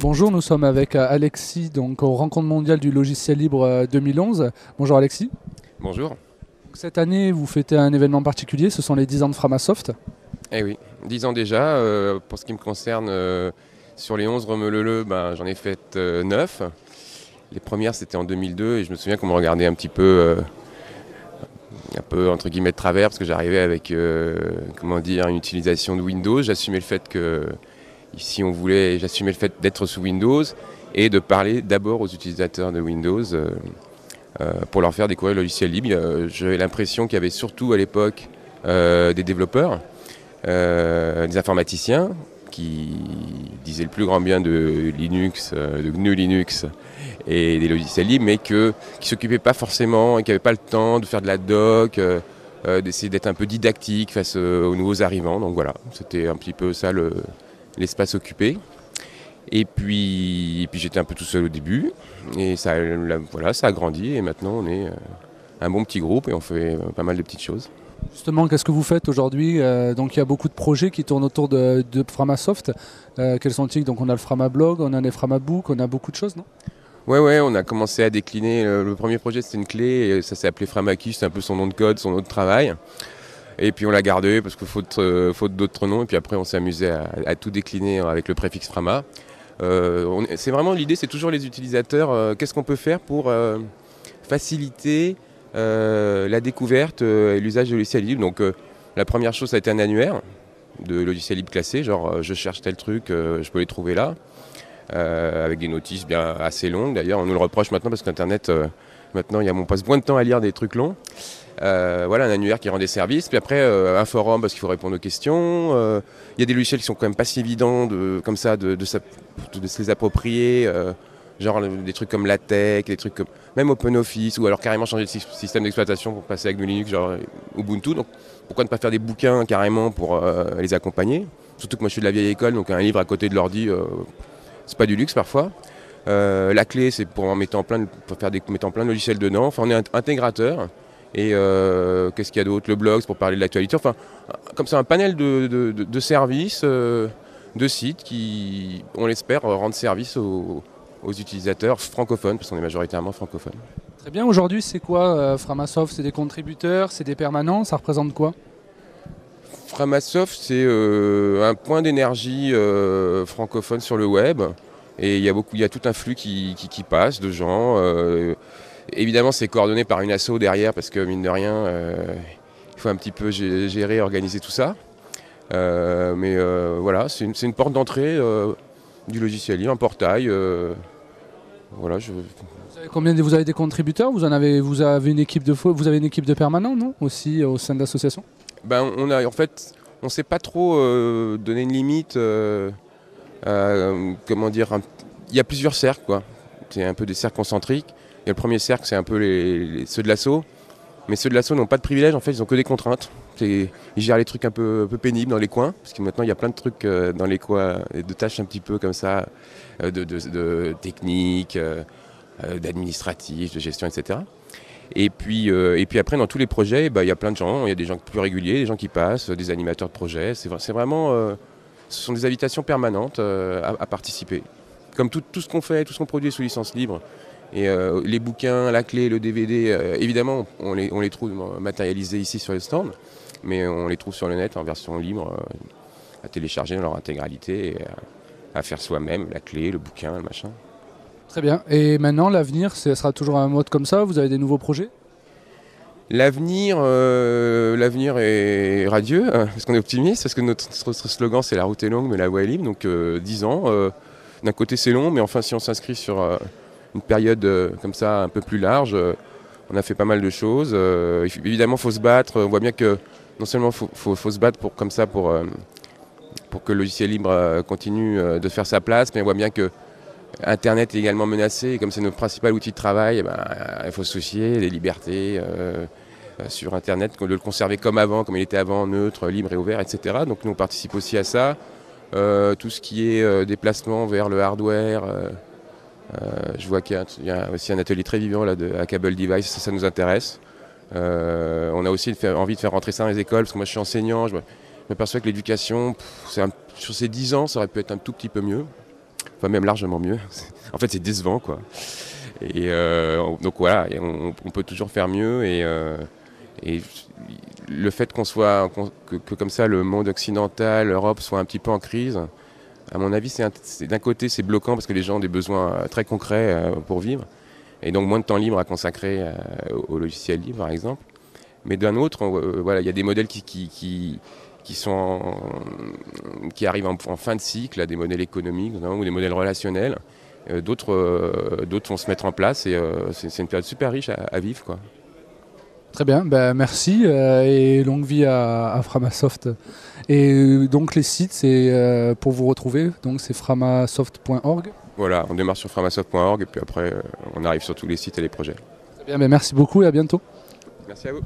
Bonjour, nous sommes avec Alexis, donc aux Rencontres mondiales du logiciel libre 2011. Bonjour Alexis. Bonjour. Cette année, vous fêtez un événement particulier, ce sont les 10 ans de Framasoft. Eh oui, 10 ans déjà. Pour ce qui me concerne, sur les 11 Remeleleu, j'en ai fait 9. Les premières, c'était en 2002 et je me souviens qu'on me regardait un peu entre guillemets de travers parce que j'arrivais avec une utilisation de Windows. J'assumais le fait que ici j'assumais le fait d'être sous Windows et de parler d'abord aux utilisateurs de Windows pour leur faire découvrir le logiciel libre. J'avais l'impression qu'il y avait surtout à l'époque des développeurs, des informaticiens qui disaient le plus grand bien de Linux, de GNU Linux et des logiciels libres, mais qui ne s'occupaient pas forcément et qui n'avaient pas le temps de faire de la doc, d'essayer d'être un peu didactique face aux nouveaux arrivants. Donc voilà, c'était un petit peu ça l'espace occupé. Et puis j'étais un peu tout seul au début, et ça a grandi, et maintenant on est un bon petit groupe et on fait pas mal de petites choses. Justement, qu'est-ce que vous faites aujourd'hui? Donc il y a beaucoup de projets qui tournent autour de Framasoft. Quels sont-ils? Donc on a le Framablog, on a les Framabook, on a beaucoup de choses, non? Ouais, on a commencé à décliner. Le premier projet c'était une clé, et ça s'est appelé Framaki, c'était un peu son nom de code, son nom de travail. Et puis on l'a gardé parce que faute d'autres noms, et puis après on s'est amusé à tout décliner avec le préfixe Frama. C'est vraiment l'idée, c'est toujours les utilisateurs. Qu'est-ce qu'on peut faire pour faciliter la découverte et l'usage de logiciels libres. Donc la première chose, ça a été un annuaire de logiciels libres classés, genre je cherche tel truc, je peux les trouver là, avec des notices bien assez longues. D'ailleurs, on nous le reproche maintenant parce qu'Internet, maintenant, on passe moins de temps à lire des trucs longs. Voilà, un annuaire qui rend des services. Puis après, un forum parce qu'il faut répondre aux questions. Il y a des logiciels qui sont quand même pas si évidents de se les approprier. Genre des trucs comme LaTeX, des trucs comme même OpenOffice, ou alors carrément changer de système d'exploitation pour passer avec du Linux, genre Ubuntu. Donc pourquoi ne pas faire des bouquins carrément pour les accompagner? Surtout que moi je suis de la vieille école, donc un livre à côté de l'ordi, c'est pas du luxe parfois. La clé, c'est pour mettre en plein de logiciels dedans. Enfin, on est intégrateur. Et qu'est-ce qu'il y a d'autre? Le blog, c'est pour parler de l'actualité. Enfin, comme ça, un panel de services, de sites qui, on l'espère, rendent service aux utilisateurs francophones, parce qu'on est majoritairement francophones. Très bien, aujourd'hui c'est quoi Framasoft? C'est des contributeurs, c'est des permanents, ça représente quoi? Framasoft, c'est un point d'énergie francophone sur le web. Et il y a tout un flux qui passe de gens. Évidemment, c'est coordonné par une asso derrière, parce que mine de rien, il faut un petit peu gérer, organiser tout ça. Mais voilà, c'est une porte d'entrée du logiciel libre, un portail. Voilà, Vous avez des contributeurs? Vous avez une équipe une équipe de permanents, non? Aussi au sein de l'association? On ne sait pas trop donner une limite. Comment dire, il y a plusieurs cercles, quoi. C'est un peu des cercles concentriques. Il y a le premier cercle, c'est un peu ceux de l'asso. Mais ceux de l'asso n'ont pas de privilèges, en fait, ils n'ont que des contraintes. Ils gèrent les trucs un peu pénibles dans les coins, parce que maintenant il y a plein de trucs dans les coins, de tâches un petit peu comme ça, de techniques, d'administratifs, de gestion, etc. Et puis après, dans tous les projets, il y a plein de gens. Il y a des gens plus réguliers, des gens qui passent, des animateurs de projets. C'est vraiment, ce sont des invitations permanentes à participer. Comme tout ce qu'on fait, tout ce qu'on produit sous licence libre. Et les bouquins, la clé, le DVD, évidemment, on les trouve matérialisés ici sur le stand, mais on les trouve sur le net en version libre, à télécharger dans leur intégralité et à faire soi-même, la clé, le bouquin, le machin. Très bien. Et maintenant, l'avenir, ce sera toujours un mode comme ça? Vous avez des nouveaux projets? L'avenir est radieux, parce qu'on est optimiste, parce que notre slogan c'est la route est longue mais la voie est libre, donc 10 ans. D'un côté c'est long, mais enfin si on s'inscrit sur une période comme ça un peu plus large, on a fait pas mal de choses. Évidemment il faut se battre, on voit bien que non seulement faut se battre pour que le logiciel libre continue de faire sa place, mais on voit bien que Internet est également menacé, et comme c'est notre principal outil de travail, il faut se soucier des libertés sur Internet, de le conserver comme avant, comme il était avant, neutre, libre et ouvert, etc. Donc nous on participe aussi à ça. Tout ce qui est déplacement vers le hardware. Je vois qu'il y a aussi un atelier très vivant là, à Cable Device, ça nous intéresse. On a aussi envie de faire rentrer ça dans les écoles, parce que moi je suis enseignant, je m'aperçois que l'éducation, sur ces 10 ans, ça aurait pu être un tout petit peu mieux. enfin même largement mieux. En fait, c'est décevant, quoi. Et donc voilà, et on peut toujours faire mieux. Et le fait que comme ça le monde occidental, l'Europe soit un petit peu en crise, à mon avis, d'un côté c'est bloquant parce que les gens ont des besoins très concrets pour vivre, et donc moins de temps libre à consacrer au logiciel libre, par exemple. Mais d'un autre, voilà, il y a des modèles qui arrivent en fin de cycle, des modèles économiques, ou des modèles relationnels. D'autres vont se mettre en place, et c'est une période super riche à vivre, quoi. Très bien, ben, merci et longue vie à Framasoft. Et donc les sites, c'est pour vous retrouver, donc c'est framasoft.org. Voilà, on démarre sur framasoft.org et puis après on arrive sur tous les sites et les projets. Très bien, ben, merci beaucoup et à bientôt. Merci à vous.